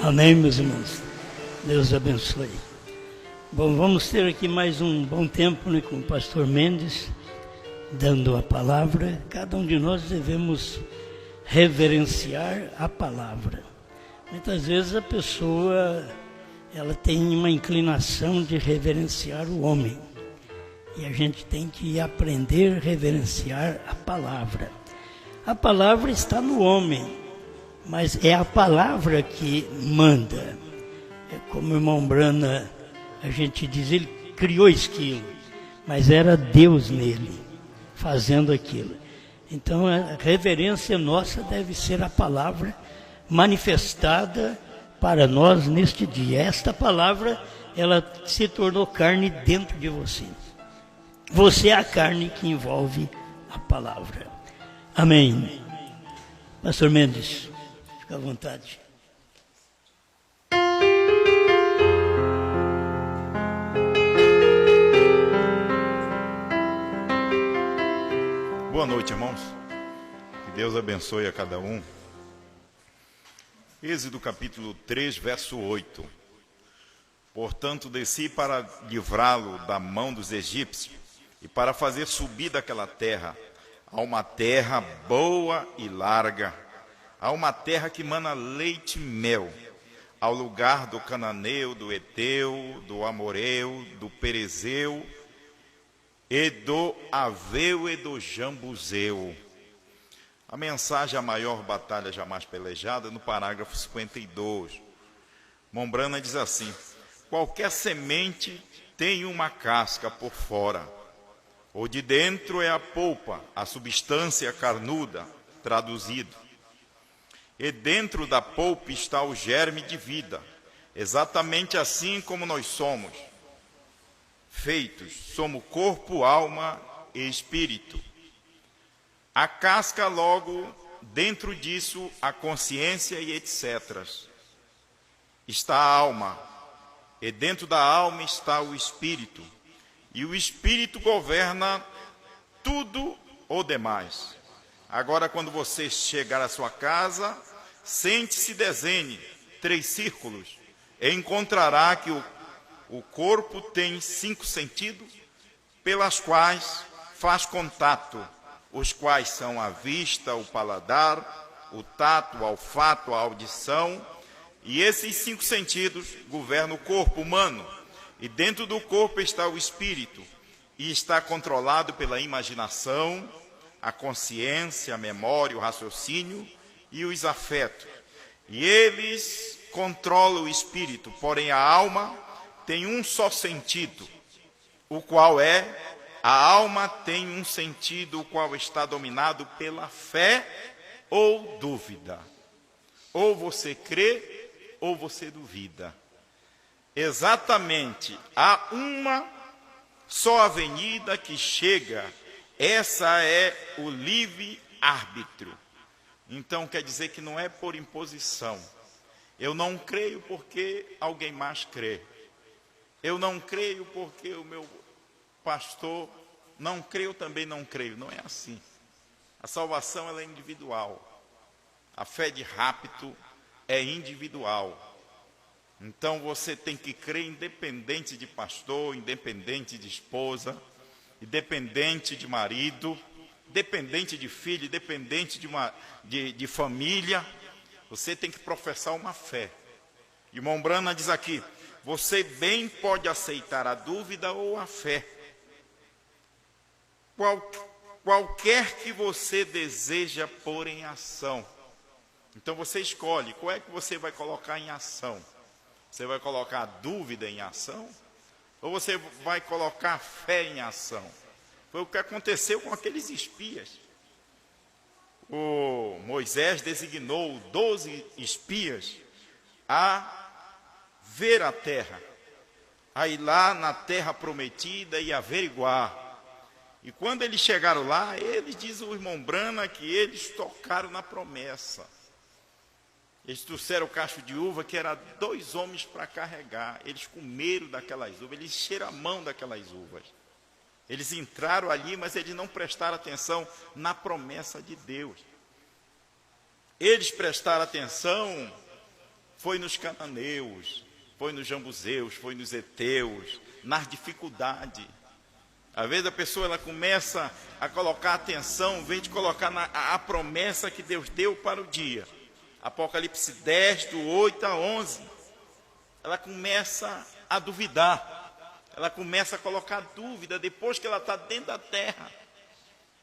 Amém, meus irmãos. Deus abençoe. Bom, vamos ter aqui mais um bom tempo, né, com o pastor Mendes, dando a palavra. Cada um de nós devemos reverenciar a palavra. Muitas vezes a pessoa, ela tem uma inclinação de reverenciar o homem. E a gente tem que aprender a reverenciar a palavra. A palavra está no homem, mas é a palavra que manda. É como o irmão Brana, a gente diz, ele criou esquilo, mas era Deus nele, fazendo aquilo. Então a reverência nossa deve ser a palavra manifestada para nós neste dia. Esta palavra, ela se tornou carne dentro de você. Você é a carne que envolve a palavra. Amém. Pastor Mendes, fica à vontade. Boa noite, irmãos. Que Deus abençoe a cada um. Êxodo capítulo 3, verso 8. Portanto, desci para livrá-lo da mão dos egípcios e para fazer subir daquela terra a uma terra boa e larga, a uma terra que mana leite e mel, ao lugar do cananeu, do eteu, do amoreu, do perezeu, e do aveu e do jambuzeu. A mensagem, a maior batalha jamais pelejada, no parágrafo 52. Mombrana diz assim: qualquer semente tem uma casca por fora, ou de dentro é a polpa, a substância carnuda, traduzido. E dentro da polpa está o germe de vida, exatamente assim como nós somos feitos, somos corpo, alma e espírito. A casca, logo, dentro disso, a consciência e etc. Está a alma, e dentro da alma está o espírito, e o espírito governa tudo o demais. Agora, quando você chegar à sua casa, sente-se, desenhe 3 círculos, e encontrará que o corpo tem 5 sentidos, pelas quais faz contato, os quais são a vista, o paladar, o tato, o olfato, a audição, e esses 5 sentidos governam o corpo humano, e dentro do corpo está o espírito, e está controlado pela imaginação, a consciência, a memória, o raciocínio e os afetos. E eles controlam o espírito, porém a alma tem um só sentido, o qual a alma tem um sentido, o qual está dominado pela fé ou dúvida. Ou você crê, ou você duvida. Exatamente, há uma só avenida que chega, essa é o livre-árbitro. Então quer dizer que não é por imposição. Eu não creio porque alguém mais crê. Eu não creio porque o meu pastor não crê, eu também não creio. Não é assim. A salvação, ela é individual. A fé de rapto é individual. Então você tem que crer independente de pastor, independente de esposa, independente de marido, independente de filho, independente de família. Você tem que professar uma fé. E Mombrana diz aqui: você bem pode aceitar a dúvida ou a fé. Qualquer que você deseja pôr em ação. Então você escolhe qual é que você vai colocar em ação. Você vai colocar a dúvida em ação? Ou você vai colocar a fé em ação? Foi o que aconteceu com aqueles espias. O Moisés designou 12 espias a ver a terra, a ir lá na terra prometida e averiguar. E quando eles chegaram lá, eles, diz o irmão Brana, que eles tocaram na promessa. Eles trouxeram o cacho de uva, que era 2 homens para carregar. Eles comeram daquelas uvas, eles encheram a mão daquelas uvas. Eles entraram ali, mas eles não prestaram atenção na promessa de Deus. Eles prestaram atenção foi nos cananeus, foi nos jambuseus, foi nos heteus, nas dificuldades. Às vezes a pessoa ela começa a colocar atenção, em vez de colocar a promessa que Deus deu para o dia. Apocalipse 10, do 8 a 11. Ela começa a duvidar. Ela começa a colocar dúvida depois que ela está dentro da terra.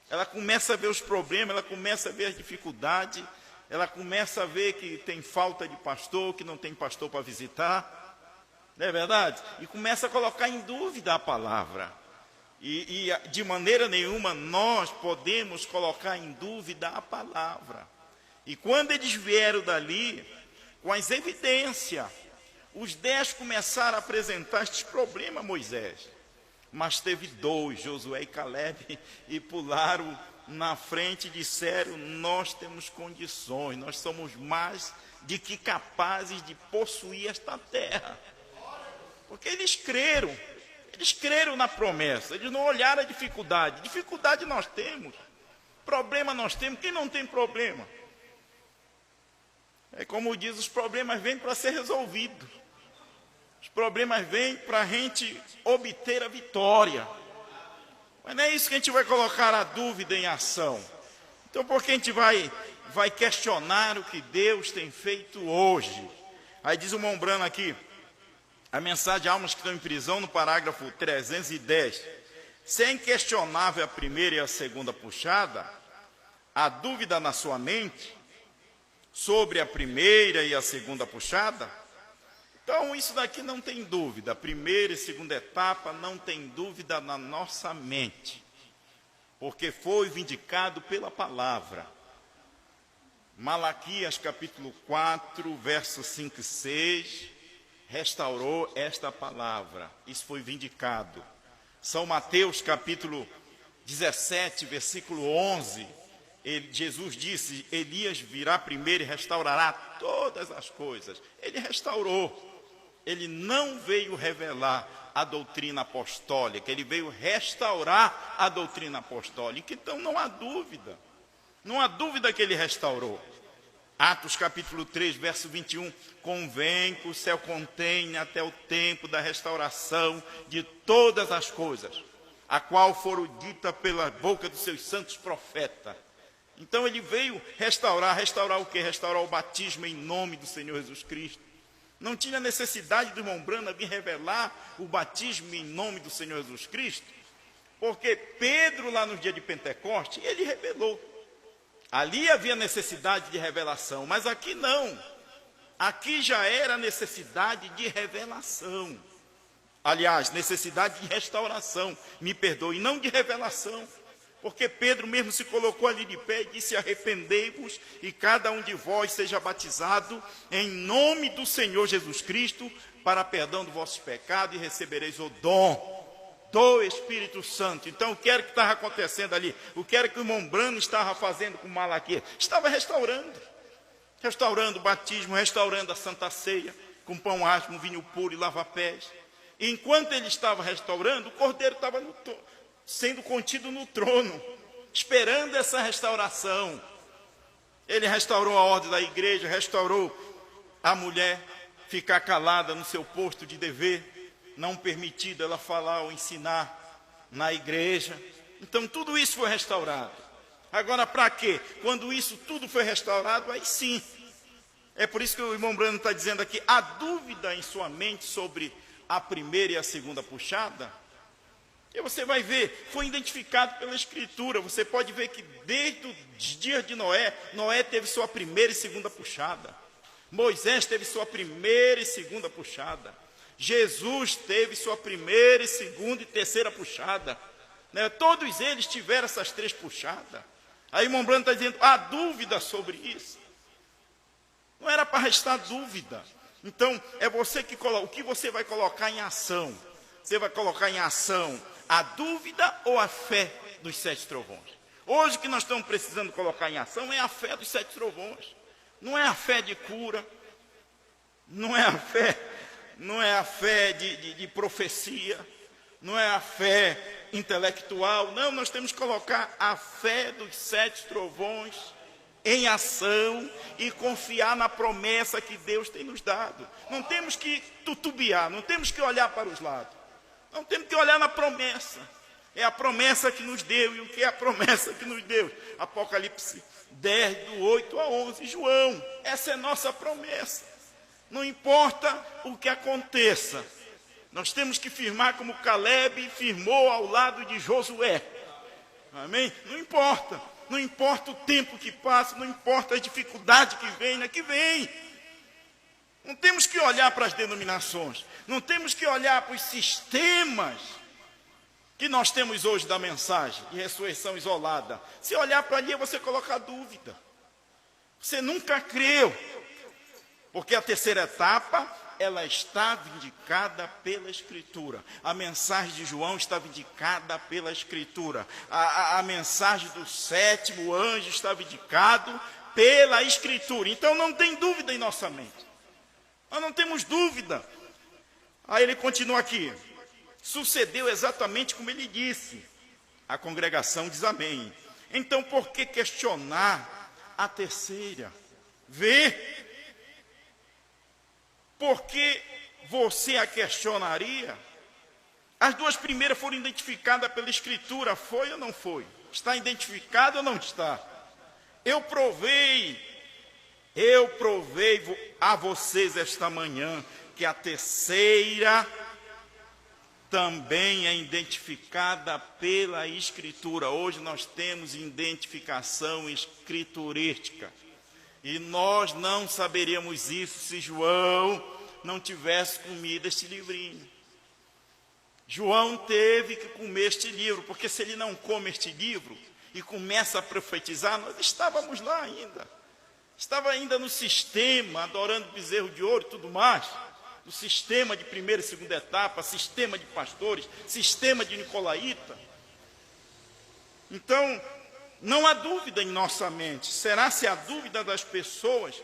Ela começa a ver os problemas, ela começa a ver as dificuldades. Ela começa a ver que tem falta de pastor, que não tem pastor para visitar. Não é verdade? E começa a colocar em dúvida a palavra. E de maneira nenhuma nós podemos colocar em dúvida a palavra. E quando eles vieram dali, com as evidências, os 10 começaram a apresentar estes problemas a Moisés. Mas teve 2, Josué e Caleb, e pularam na frente e disseram: nós temos condições, nós somos mais de que capazes de possuir esta terra. Porque eles creram na promessa, eles não olharam a dificuldade. Dificuldade nós temos, problema nós temos, quem não tem problema? É como diz, os problemas vêm para ser resolvidos. Os problemas vêm para a gente obter a vitória. Mas não é isso que a gente vai colocar a dúvida em ação. Então, por que a gente vai questionar o que Deus tem feito hoje? Aí diz o Mombrano aqui, a mensagem de almas que estão em prisão, no parágrafo 310. Se é inquestionável a primeira e a segunda puxada, a dúvida na sua mente sobre a primeira e a segunda puxada, então isso daqui não tem dúvida. A primeira e segunda etapa não tem dúvida na nossa mente, porque foi vindicado pela palavra. Malaquias capítulo 4, versos 5 e 6, restaurou esta palavra. Isso foi vindicado. São Mateus capítulo 17, versículo 11, Jesus disse: Elias virá primeiro e restaurará todas as coisas. Ele restaurou. Ele não veio revelar a doutrina apostólica, ele veio restaurar a doutrina apostólica. Então não há dúvida. Não há dúvida que ele restaurou. Atos capítulo 3, verso 21, convém que o céu contenha até o tempo da restauração de todas as coisas, a qual foram dita pela boca dos seus santos profetas. Então ele veio restaurar o quê? Restaurar o batismo em nome do Senhor Jesus Cristo. Não tinha necessidade do irmão Brana vir revelar o batismo em nome do Senhor Jesus Cristo, porque Pedro lá no dia de Pentecoste, ele revelou. Ali havia necessidade de revelação, mas aqui não. Aqui já era necessidade de revelação. Aliás, necessidade de restauração, me perdoe, não de revelação. Porque Pedro mesmo se colocou ali de pé e disse: arrependei-vos e cada um de vós seja batizado em nome do Senhor Jesus Cristo para perdão dos vossos pecados e recebereis o dom do Espírito Santo. Então, o que era que estava acontecendo ali? O que era que o irmão Brano estava fazendo com Malaquias? Estava restaurando o batismo, restaurando a Santa Ceia, com pão asmo, vinho puro e lava-pés. E enquanto ele estava restaurando, o cordeiro estava sendo contido no trono, esperando essa restauração. Ele restaurou a ordem da igreja, restaurou a mulher ficar calada no seu posto de dever, não permitido ela falar ou ensinar na igreja. Então tudo isso foi restaurado. Agora para quê? Quando isso tudo foi restaurado, aí sim. É por isso que o irmão Brano está dizendo aqui, a dúvida em sua mente sobre a primeira e a segunda puxada. E você vai ver, foi identificado pela Escritura. Você pode ver que desde os dias de Noé, Noé teve sua primeira e segunda puxada. Moisés teve sua primeira e segunda puxada. Jesus teve sua primeira e segunda e terceira puxada. Né? Todos eles tiveram essas 3 puxadas. Aí o irmão Brano está dizendo, há dúvida sobre isso. Não era para restar dúvida. Então, é você que coloca. O que você vai colocar em ação? Você vai colocar em ação a dúvida ou a fé dos 7 trovões? Hoje o que nós estamos precisando colocar em ação é a fé dos 7 trovões. Não é a fé de cura, não é a fé de profecia, não é a fé intelectual. Não, nós temos que colocar a fé dos 7 trovões em ação e confiar na promessa que Deus tem nos dado. Não temos que tutubiar, não temos que olhar para os lados. Não temos que olhar na promessa. É a promessa que nos deu. E o que é a promessa que nos deu? Apocalipse 10, do 8 a 11. João, essa é nossa promessa. Não importa o que aconteça, nós temos que firmar como Caleb firmou ao lado de Josué. Amém? Não importa. Não importa o tempo que passa, não importa a dificuldade que venha, que vem. Não temos que olhar para as denominações, não temos que olhar para os sistemas que nós temos hoje da mensagem de ressurreição isolada. Se olhar para ali, você coloca dúvida. Você nunca creu, porque a terceira etapa, ela está vindicada pela Escritura. A mensagem de João está vindicada pela Escritura. A mensagem do sétimo anjo está vindicado pela Escritura. Então não tem dúvida em nossa mente. Nós não temos dúvida. Aí ele continua aqui. Sucedeu exatamente como ele disse. A congregação diz amém. Então por que questionar a terceira? Vê. Por que você a questionaria? As duas primeiras foram identificadas pela Escritura. Foi ou não foi? Está identificado ou não está? Eu provei a vocês esta manhã que a terceira também é identificada pela Escritura. Hoje nós temos identificação escriturística. E nós não saberíamos isso se João não tivesse comido este livrinho. João teve que comer este livro, porque se ele não come este livro e começa a profetizar, nós estávamos lá ainda. Estava ainda no sistema, adorando bezerro de ouro e tudo mais. No sistema de primeira e segunda etapa, sistema de pastores, sistema de nicolaíta. Então, não há dúvida em nossa mente. Será se a dúvida das pessoas,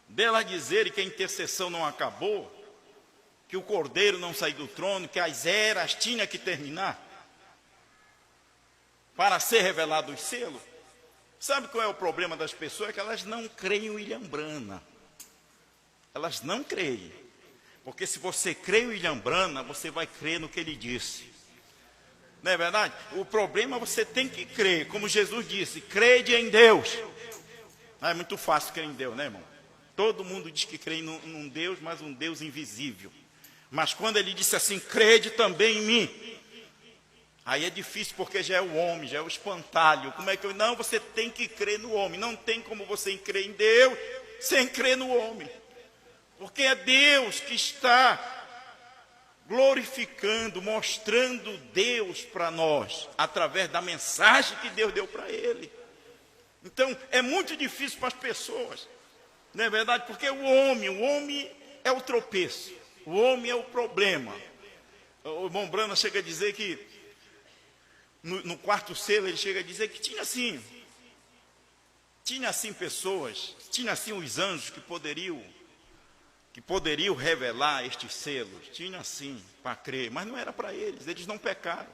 delas dizerem que a intercessão não acabou, que o cordeiro não saiu do trono, que as eras tinham que terminar, para ser revelado os selos? Sabe qual é o problema das pessoas? É que elas não creem em William Branham. Elas não creem. Porque se você crê em William Branham, você vai crer no que ele disse. Não é verdade? O problema é você tem que crer, como Jesus disse, crede em Deus. É muito fácil crer em Deus, né, irmão? Todo mundo diz que crê num Deus, mas um Deus invisível. Mas quando ele disse assim, crede também em mim, aí é difícil, porque já é o homem, já é o espantalho. Como é que eu... Não, você tem que crer no homem. Não tem como você crer em Deus sem crer no homem. Porque é Deus que está glorificando, mostrando Deus para nós, através da mensagem que Deus deu para ele. Então, é muito difícil para as pessoas, não é verdade? Porque o homem é o tropeço, o homem é o problema. O irmão Branham chega a dizer que, no quarto selo, ele chega a dizer que tinha assim pessoas, tinha assim os anjos que poderiam revelar estes selos. Tinha sim, para crer, mas não era para eles não pecaram.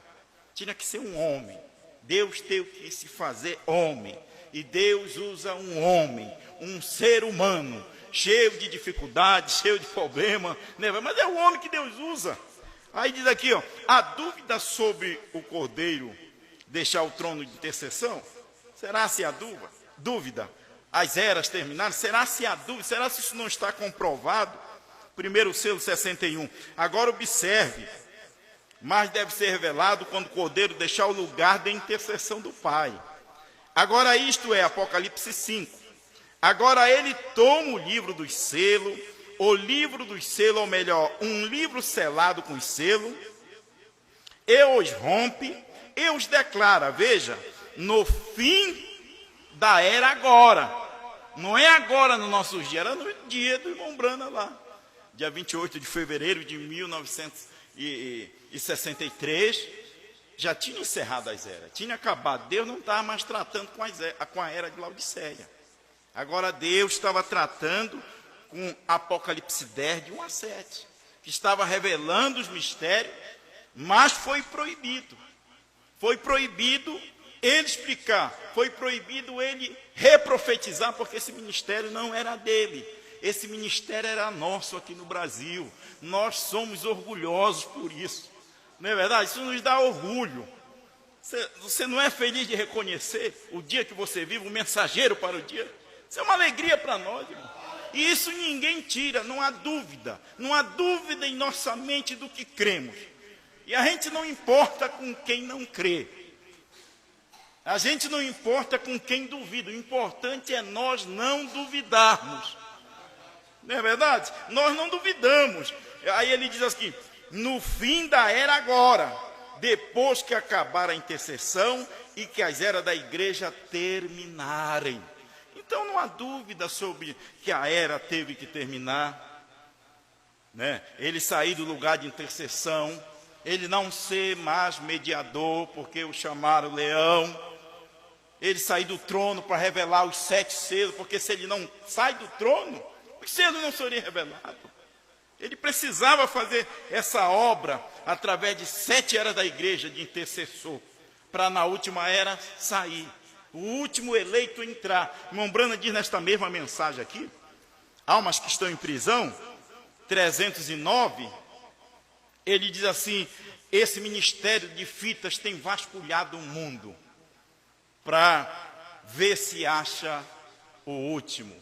Tinha que ser um homem. Deus teve que se fazer homem. E Deus usa um homem, um ser humano, cheio de dificuldades, cheio de problema, né? Mas é o homem que Deus usa. Aí diz aqui, ó, a dúvida sobre o cordeiro deixar o trono de intercessão? Será se há dúvida? As eras terminaram? Será se há dúvida? Será se isso não está comprovado? Primeiro selo 61. Agora observe. Mas deve ser revelado quando o cordeiro deixar o lugar de intercessão do Pai. Agora isto é, Apocalipse 5. Agora ele toma o livro dos selos, o livro dos selos, ou melhor, um livro selado com selo, e os rompe, e os declara, veja, no fim da era agora. Não é agora nos nossos dias, era no dia do irmão Branham lá. Dia 28 de fevereiro de 1963, já tinha encerrado as eras, tinha acabado. Deus não estava mais tratando com a era de Laodiceia. Agora Deus estava tratando com Apocalipse 10, de 1 a 7, que estava revelando os mistérios, mas foi proibido. Foi proibido ele explicar. Foi proibido ele reprofetizar, porque esse ministério não era dele. Esse ministério era nosso aqui no Brasil. Nós somos orgulhosos por isso. Não é verdade? Isso nos dá orgulho. Você não é feliz de reconhecer o dia que você vive, o mensageiro para o dia? Isso é uma alegria para nós, irmão. E isso ninguém tira, não há dúvida. Não há dúvida em nossa mente do que cremos. E a gente não importa com quem não crê. A gente não importa com quem duvida. O importante é nós não duvidarmos. Não é verdade? Nós não duvidamos. Aí ele diz assim: no fim da era agora, depois que acabar a intercessão e que as eras da igreja terminarem. Então não há dúvida sobre que a era teve que terminar, né? Ele sair do lugar de intercessão, ele não ser mais mediador, porque o chamaram leão, ele sair do trono para revelar os 7 selos, porque se ele não sai do trono, os selos não seriam revelados. Ele precisava fazer essa obra através de 7 eras da igreja de intercessor, para na última era sair, o último eleito entrar. Irmão Branham diz nesta mesma mensagem aqui, almas que estão em prisão, 309, ele diz assim: esse ministério de fitas tem vasculhado o mundo para ver se acha o último.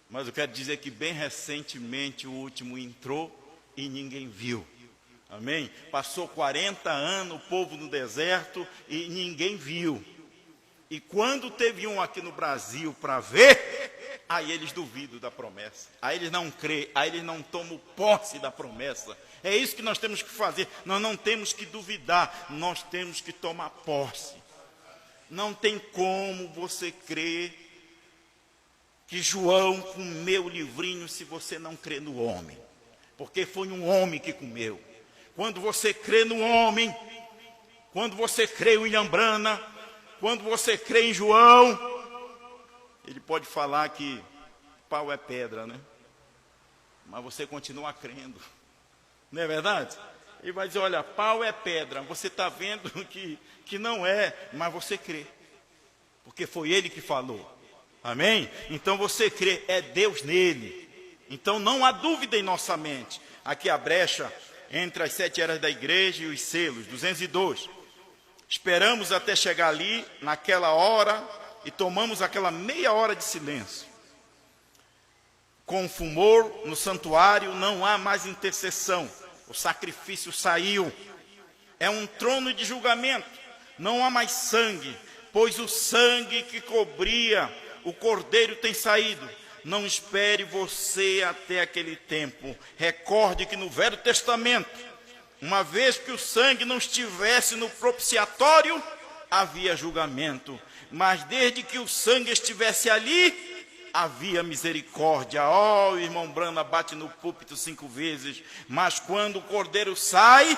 Mas eu quero dizer que bem recentemente o último entrou e ninguém viu. Amém? Passou 40 anos o povo no deserto e ninguém viu. E quando teve um aqui no Brasil para ver, aí eles duvidam da promessa. Aí eles não creem, aí eles não tomam posse da promessa. É isso que nós temos que fazer. Nós não temos que duvidar, nós temos que tomar posse. Não tem como você crer que João comeu o livrinho se você não crê no homem. Porque foi um homem que comeu. Quando você crê no homem, quando você crê em William Branham, quando você crê em João, ele pode falar que pau é pedra, né? Mas você continua crendo. Não é verdade? Ele vai dizer: olha, pau é pedra. Você está vendo que não é, mas você crê. Porque foi ele que falou. Amém? Então você crê, é Deus nele. Então não há dúvida em nossa mente. Aqui a brecha entre as 7 eras da igreja e os selos, 202. Esperamos até chegar ali, naquela hora, e tomamos aquela meia hora de silêncio. Com o fumor no santuário não há mais intercessão. O sacrifício saiu. É um trono de julgamento. Não há mais sangue, pois o sangue que cobria o cordeiro tem saído. Não espere você até aquele tempo. Recorde que no Velho Testamento, uma vez que o sangue não estivesse no propiciatório, havia julgamento. Mas desde que o sangue estivesse ali, havia misericórdia. O irmão Branham bate no púlpito 5 vezes. Mas quando o cordeiro sai,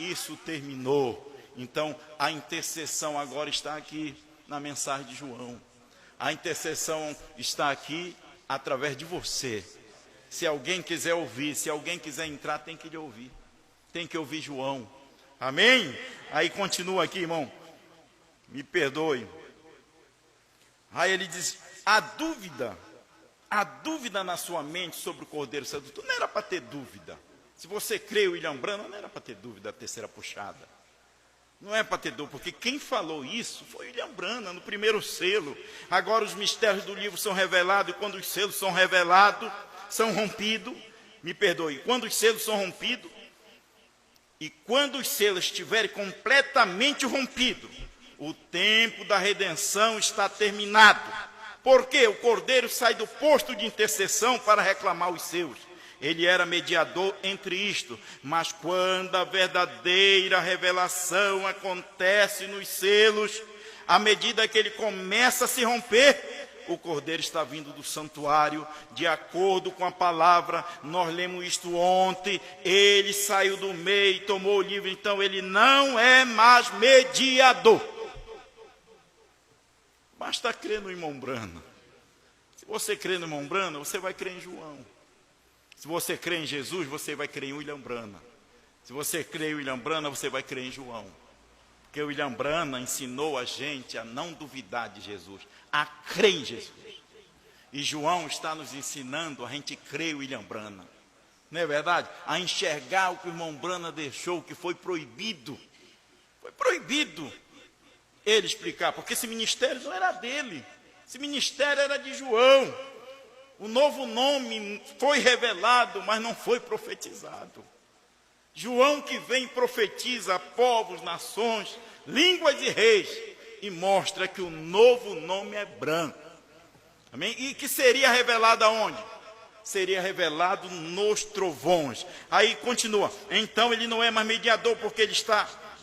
isso terminou. Então a intercessão agora está aqui na mensagem de João. A intercessão está aqui através de você. Se alguém quiser ouvir, se alguém quiser entrar, tem que lhe ouvir. Tem que ouvir João. Amém? Aí continua aqui, irmão. Me perdoe. Aí ele diz: a dúvida na sua mente sobre o Cordeiro Santo. Não era para ter dúvida. Se você crê em William Branham, não era para ter dúvida da terceira puxada. Não é para ter dúvida, porque quem falou isso foi William Branham, no primeiro selo. Agora os mistérios do livro são revelados, e quando os selos são revelados, são rompidos. Me perdoe, quando os selos são rompidos, e quando os selos estiverem completamente rompidos, o tempo da redenção está terminado. Porque o Cordeiro sai do posto de intercessão para reclamar os seus. Ele era mediador entre isto, mas quando a verdadeira revelação acontece nos selos, à medida que ele começa a se romper, o Cordeiro está vindo do santuário, de acordo com a palavra. Nós lemos isto ontem. Ele saiu do meio e tomou o livro, então ele não é mais mediador. Basta crer no irmão Branham. Se você crê no irmão Branham, você vai crer em João. Se você crê em Jesus, você vai crer em William Branham. Se você crê em William Branham, você vai crer em João. Porque o William Branham ensinou a gente a não duvidar de Jesus, a crer em Jesus. E João está nos ensinando a gente crer em William Branham. Não é verdade? A enxergar o que o irmão Branham deixou, que foi proibido. Foi proibido ele explicar, porque esse ministério não era dele. Esse ministério era de João. O novo nome foi revelado, mas não foi profetizado. João que vem e profetiza a povos, nações, línguas e reis, e mostra que o novo nome é branco. Amém? E que seria revelado aonde? Seria revelado nos trovões. Aí continua, então ele não é mais mediador, porque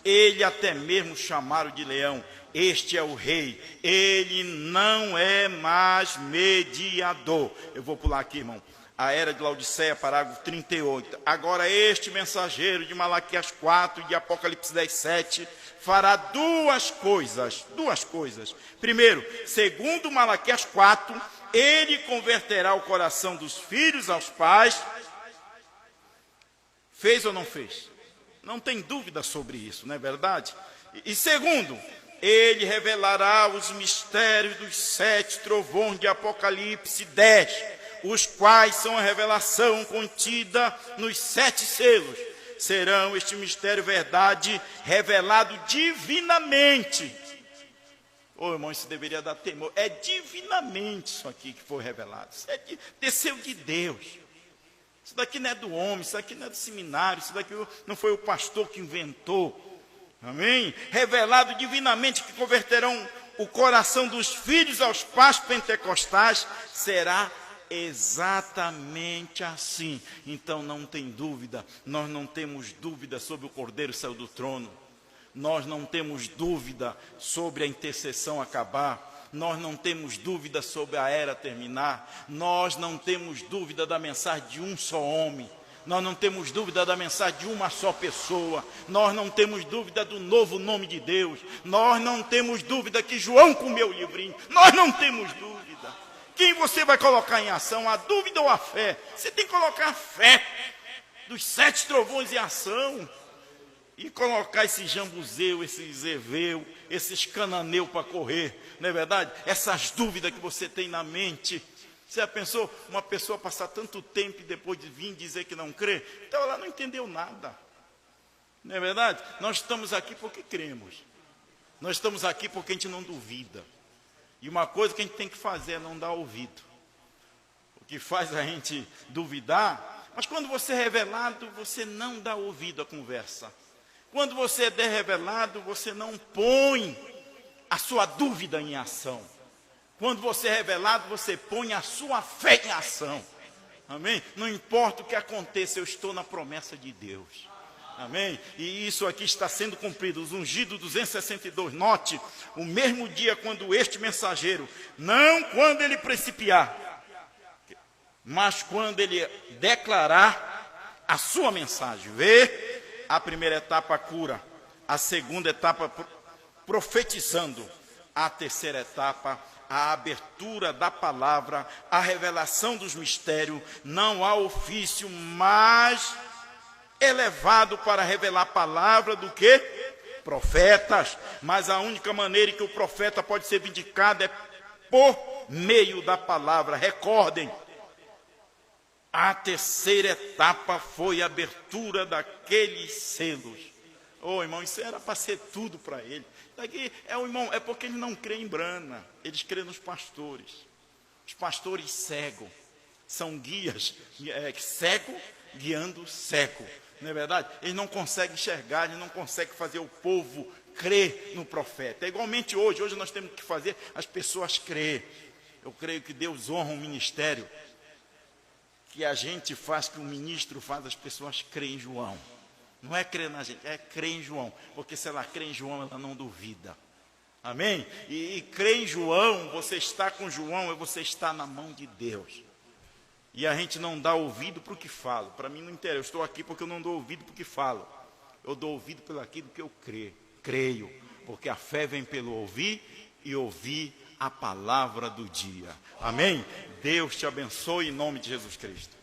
ele até mesmo chamaram de leão. Este é o rei, ele não é mais mediador. Eu vou pular aqui, irmão. A era de Laodiceia, parágrafo 38. Agora este mensageiro de Malaquias 4 e de Apocalipse 10, 7, fará duas coisas. Primeiro, segundo Malaquias 4, ele converterá o coração dos filhos aos pais. Fez ou não fez? Não tem dúvida sobre isso, não é verdade? E segundo, ele revelará os mistérios dos 7 trovões de Apocalipse 10, os quais são a revelação contida nos 7 selos. Serão este mistério verdade revelado divinamente. Ô irmão, isso deveria dar temor. É divinamente isso aqui que foi revelado. Isso desceu de Deus. Isso daqui não é do homem, isso daqui não é do seminário, isso daqui não foi o pastor que inventou. Amém? Revelado divinamente, que converterão o coração dos filhos aos pais pentecostais. Será exatamente assim. Então não tem dúvida, nós não temos dúvida sobre o Cordeiro que saiu do trono. Nós não temos dúvida sobre a intercessão acabar. Nós não temos dúvida sobre a era terminar. Nós não temos dúvida da mensagem de um só homem. Nós não temos dúvida da mensagem de uma só pessoa. Nós não temos dúvida do novo nome de Deus. Nós não temos dúvida que João comeu o livrinho. Nós não temos dúvida. Quem você vai colocar em ação? A dúvida ou a fé? Você tem que colocar a fé dos 7 trovões em ação. E colocar esse jambuzeu, esse zeveu, esses cananeu para correr. Não é verdade? Essas dúvidas que você tem na mente. Você já pensou uma pessoa passar tanto tempo e depois de vir dizer que não crê? Então ela não entendeu nada. Não é verdade? Nós estamos aqui porque cremos. Nós estamos aqui porque a gente não duvida. E uma coisa que a gente tem que fazer é não dar ouvido. O que faz a gente duvidar, mas quando você é revelado, você não dá ouvido à conversa. Quando você é revelado, você não põe a sua dúvida em ação. Quando você é revelado, você põe a sua fé em ação. Amém? Não importa o que aconteça, eu estou na promessa de Deus. Amém? E isso aqui está sendo cumprido. Os ungidos 262. Note, o mesmo dia quando este mensageiro, não quando ele principiar, mas quando ele declarar a sua mensagem. Vê? A primeira etapa, a cura. A segunda etapa, profetizando. A terceira etapa, a abertura da palavra, a revelação dos mistérios. Não há ofício mais elevado para revelar a palavra do que profetas. Mas a única maneira que o profeta pode ser vindicado é por meio da palavra. Recordem, a terceira etapa foi a abertura daqueles selos. Ô irmão, isso era para ser tudo para ele. Daqui irmão, é porque ele não crê em Branham, eles crêem nos pastores. Os pastores cegos são guias, cego guiando cego. Não é verdade? Eles não conseguem enxergar, eles não conseguem fazer o povo crer no profeta. É igualmente hoje nós temos que fazer as pessoas crer. Eu creio que Deus honra um ministério que a gente faz, que o ministro faz, as pessoas creem em João. Não é crer na gente, é crer em João. Porque se ela crê em João, ela não duvida. Amém? E crer em João, você está com João, você está na mão de Deus. E a gente não dá ouvido para o que falo. Para mim não interessa, eu estou aqui porque eu não dou ouvido para o que falo. Eu dou ouvido pelo aquilo que eu creio. Porque a fé vem pelo ouvir e ouvir a palavra do dia. Amém? Deus te abençoe em nome de Jesus Cristo.